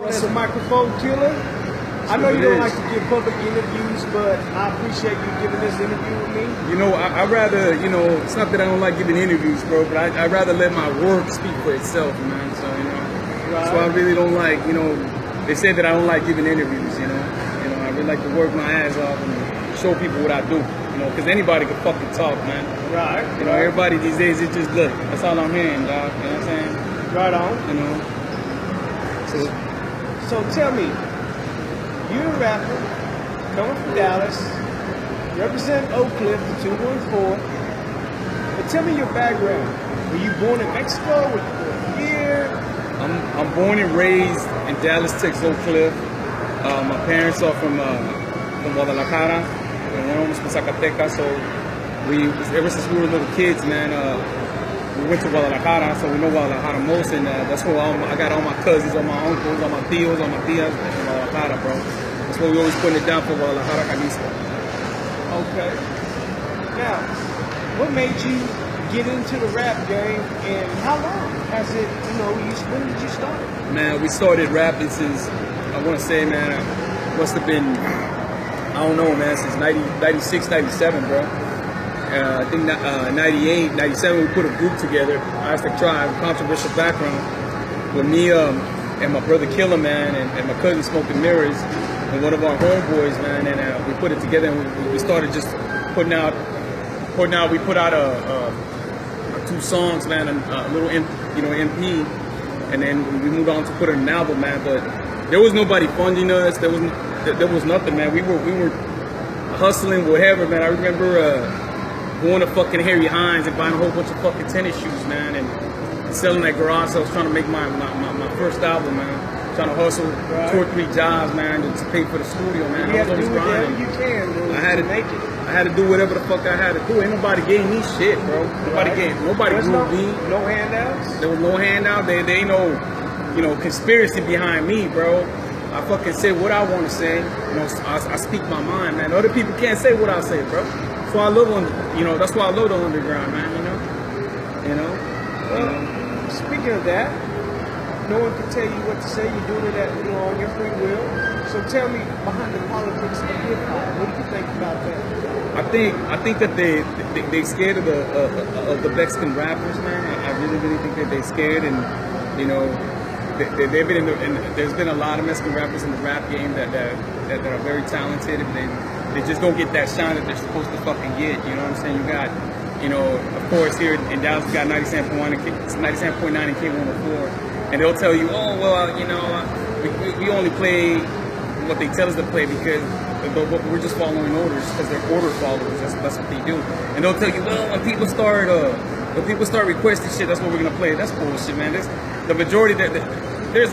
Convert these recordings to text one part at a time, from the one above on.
Russell Microphone Killa. I know you don't like to give public interviews, but I appreciate you giving this interview with me. You know, I'd rather, you know, it's not that I don't like giving interviews, bro, but I'd rather let my work speak for itself, man. So, you know, right. So I really don't like, you know, they say that I don't like giving interviews, you know. I really like to work my ass off and show people what I do, you know, because anybody can fucking talk, man. Right. You know, everybody these days, it's just, look, that's all I'm hearing, dog, you know what I'm saying? Right on. You know. So tell me, you're a rapper, coming from Dallas, represent Oak Cliff, the 214. But tell me your background. Were you born in Mexico? Were you born here? I'm born and raised in Dallas, Texas, Oak Cliff. My parents are from Guadalajara, one of them from Zacatecas. So ever since we were little kids, man, we went to Guadalajara, so we know Guadalajara most, and that's where I got all my cousins, all my uncles, all my tios, all my tias in Guadalajara, bro. That's why we always putting it down for Guadalajara, Jalisco. Okay. Now, what made you get into the rap game, and how long has it, when did you start? Man, we started rapping since, I want to say, man, must have been, I don't know, man, since 96, 97, bro. I think 98, 97, we put a group together, Aztec Tribe, controversial background, with me and my brother Killa, man, and my cousin Smoking Mirrors, and one of our homeboys, man, and we put it together, and we started just putting out, we put out two songs, man, a little MP, and then we moved on to put an album, man, but there was nobody funding us, there was nothing, man, we were hustling, whatever, man. I remember going to fucking Harry Hines and buying a whole bunch of fucking tennis shoes, man, and selling at garage sales, trying to make my first album, man. Trying to hustle 2 or 3 jobs, man, to pay for the studio, man. You have to do whatever you can, bro. I had to do whatever the fuck I had to do. Ain't nobody gave me shit, bro. Nobody grew me. No handouts? There was no handout. There ain't no, conspiracy behind me, bro. I fucking say what I want to say. I speak my mind, man. Other people can't say what I say, bro. So I love that's why I love the underground, man. Well, speaking of that, no one can tell you what to say. You're doing it on your free will. So tell me, behind the politics of hip hop, what do you think about that? I think that they scared of the Mexican rappers, man. I really think that they scared, and they've been there's been a lot of Mexican rappers in the rap game that are very talented, and they just don't get that shine that they're supposed to fucking get. You know what I'm saying? You got, of course, here in Dallas, we got 97.9 and K104, and they'll tell you, oh, well, we only play what they tell us to play because we're just following orders because they're order followers. That's what they do. And they'll tell you, well, when people start requesting shit, that's what we're gonna play. That's bullshit, man. The majority there's.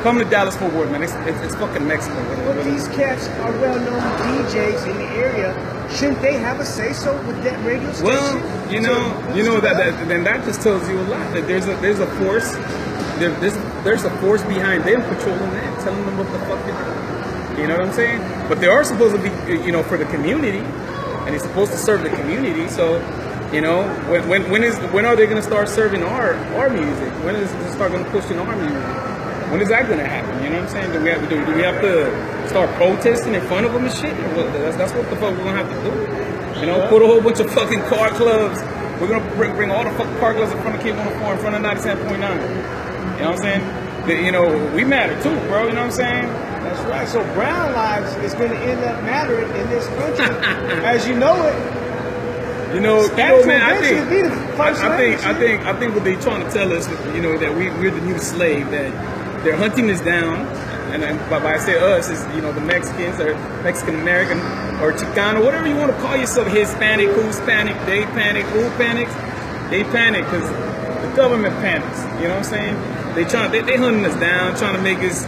Come to Dallas Fort Worth, man. It's fucking Mexico. But these cats are well-known DJs in the area. Shouldn't they have a say-so with that radio station? Well, that just tells you a lot. That there's a force. There's a force behind them controlling that, telling them what the fuck to do. You know what I'm saying? But they are supposed to be, for the community, and it's supposed to serve the community. So, when are they gonna start serving our music? When is it start gonna push in our music? When is that gonna happen? You know what I'm saying? Do we have to start protesting in front of them and shit? That's what the fuck we're gonna have to do. Put a whole bunch of fucking car clubs. We're gonna bring all the fucking car clubs in front of K104, in front of 97.9. You know what I'm saying? We matter too, bro. You know what I'm saying? That's right. So brown lives is gonna end up mattering in this country, as you know it. Man, I think what they're trying to tell us, that we're the new slave, that they're hunting us down, and by I say us, is the Mexicans or Mexican American or Chicano, whatever you want to call yourself, Hispanic, who's panic, they panic, who panics, they panic because the government panics. You know what I'm saying? They hunting us down, trying to make us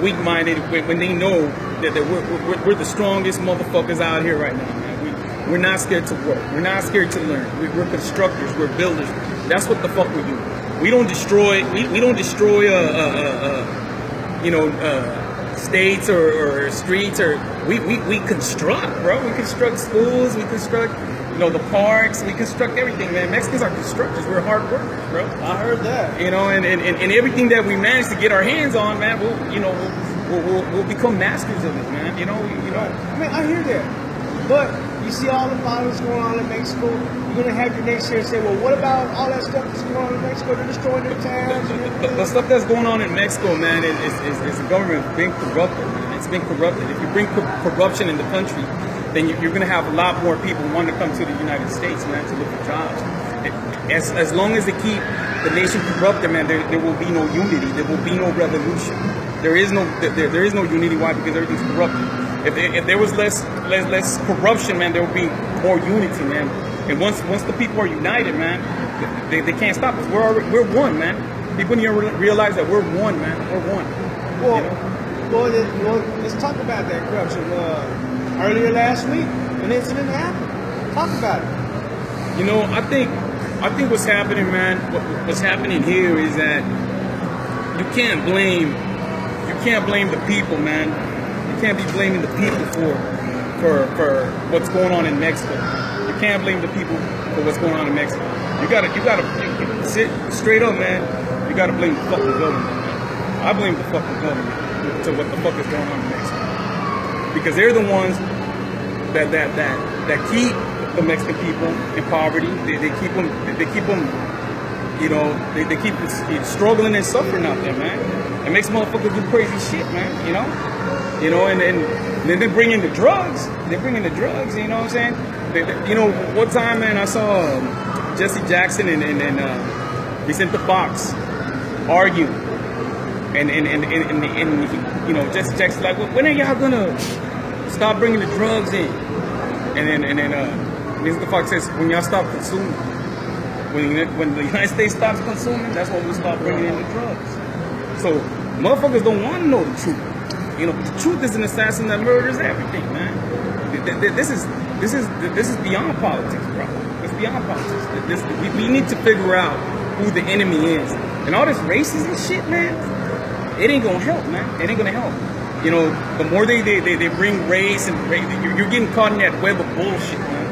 weak-minded when they know that we're the strongest motherfuckers out here right now, man. We're not scared to work. We're not scared to learn. We're constructors. We're builders. That's what the fuck we do. We don't destroy. We don't destroy. States or streets, or we construct, bro. We construct schools. We construct. you know, the parks. We construct everything, man. Mexicans are constructors. We're hard workers, bro. I heard that. You know, and everything that we manage to get our hands on, man, we'll become masters of it, man. You know. I mean, I hear that. But you see all the violence going on in Mexico. You're gonna have your next year say, well, what about all that stuff that's going on in Mexico? They're destroying their towns. The stuff that's going on in Mexico, man, is the government being corrupted, man. It's been corrupted. If you bring corruption in the country, then you're going to have a lot more people wanting to come to the United States, man, to look for jobs. As long as they keep the nation corrupted, man, there will be no unity. There will be no revolution. There is no unity. Why? Because everything's corrupted. If there was less corruption, man, there would be more unity, man. And once the people are united, man, they can't stop us. We're one, man. People need to realize that we're one, man. We're one. Well, you know? well, let's talk about that corruption. Earlier last week, an incident happened. Talk about it. You know, I think what's happening, man. What's happening here is that you can't blame the people, man. You can't be blaming the people for what's going on in Mexico. You can't blame the people for what's going on in Mexico. You gotta sit straight up, man. You gotta blame the fucking government, man. I blame the fucking government to what the fuck is going on in Mexico. Because they're the ones that keep the Mexican people in poverty. They keep them, you know, they keep struggling and suffering out there, man. It makes motherfuckers do crazy shit, man. You know, and then they bring in the drugs. They bring in the drugs. You know what I'm saying? You know, one time, man, I saw Jesse Jackson and Vicente Fox argue, and you know, Jesse Jackson's like, well, when are y'all gonna stop bringing the drugs in? And then Vicente Fox says, when y'all stop consuming. When the United States stops consuming, that's when we stop bringing in the drugs. So motherfuckers don't want to know the truth. You know, the truth is an assassin that murders everything, man. This is beyond politics, bro. It's beyond politics. We need to figure out who the enemy is. And all this racism shit, man, it ain't gonna help, man. It ain't gonna help. You know, the more they bring race and you're getting caught in that web of bullshit, man.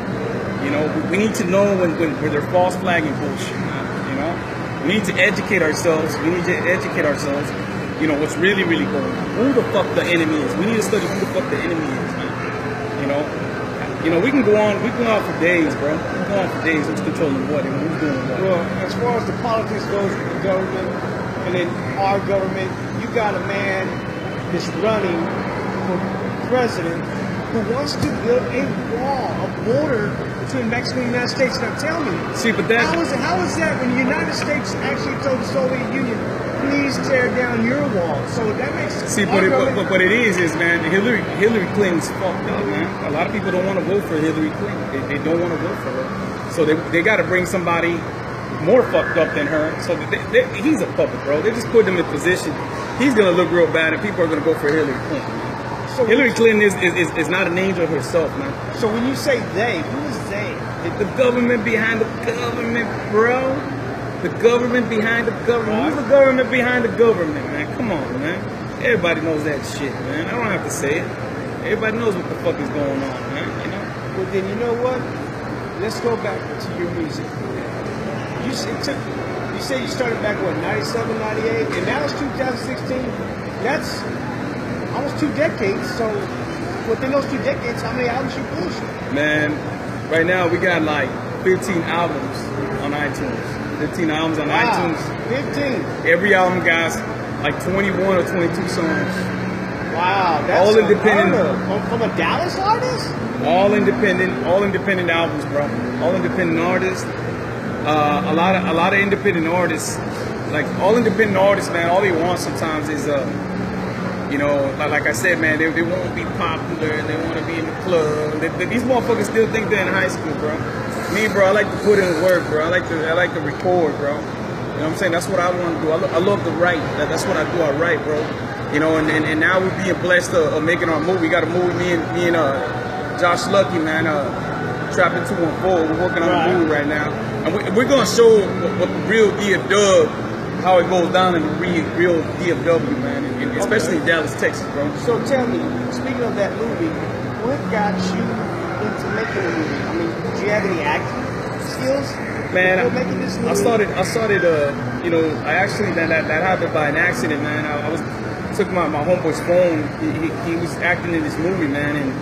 You know, we need to know when they're false flagging bullshit, man. You know, we need to educate ourselves. We need to educate ourselves. You know, what's really going on. Who the fuck the enemy is. We need to study who the fuck the enemy is, man. You know, we can go on for days, bro. We can go on for days. Who's controlling what and who's doing what. Well, as far as the politics goes with the government and then our government, you got a man that's running for president who wants to build a wall, a border between Mexico and the United States. Now tell me, see, but that how is that when the United States actually told the Soviet Union, please tear down your wall? So that makes sense. See, but what it is, man, Hillary Clinton's fucked up, man. A lot of people don't want to vote for Hillary Clinton. They don't want to vote for her. So they got to bring somebody more fucked up than her. So he's a puppet, bro. They just put him in position. He's gonna look real bad, and people are gonna go for Hillary Clinton. So Hillary Clinton is not an angel herself, man. So when you say they, who is they? The government behind the government, bro. The government behind the government. Who's the government behind the government, man? Come on, man. Everybody knows that shit, man. I don't have to say it. Everybody knows what the fuck is going on, man. You know. Well, then you know what? Let's go back to your music. You said you started back, what, 97, 98? And now it's 2016. That's almost 2 decades. So within those 2 decades, how many albums you pushing? Man, right now we got like 15 albums on iTunes. 15 albums on iTunes. 15. Every album got like 21 or 22 songs. Wow, that's all independent. From a Dallas artist? All independent albums, bro. All independent artists. A lot of independent artists, like all independent artists, man. All they want sometimes is, you know, like I said, man, they won't be popular. They want to be in the club. These motherfuckers still think they're in high school, bro. Me, bro, I like to put in work, bro. I like to record, bro. You know what I'm saying? That's what I want to do. I love to write. That's what I do. I write, bro. You know, and now we're being blessed of making our movie. We got a movie, me and Josh Lucky, man. Trapping 214. We're working on a movie right now. And we're going to show what the real DFW, how it goes down in the real DFW, man, and especially in Dallas, Texas, bro. So tell me, speaking of that movie, what got you into making a movie? I mean, did you have any acting skills? Man, before making this movie? I started, you know, I actually, that happened by an accident, man. I took my homeboy's phone. He was acting in this movie, man, and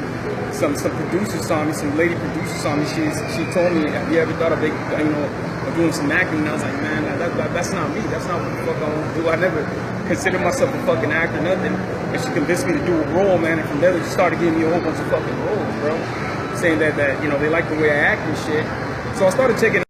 some producers saw me, some lady producer saw me. She told me, have you ever thought of, of doing some acting? And I was like, man, that's not me. That's not what the fuck I want to do. I never considered myself a fucking actor, nothing. And she convinced me to do a role, man, and from there she started giving me a whole bunch of fucking roles, bro. Saying that you know, they like the way I act and shit. So I started taking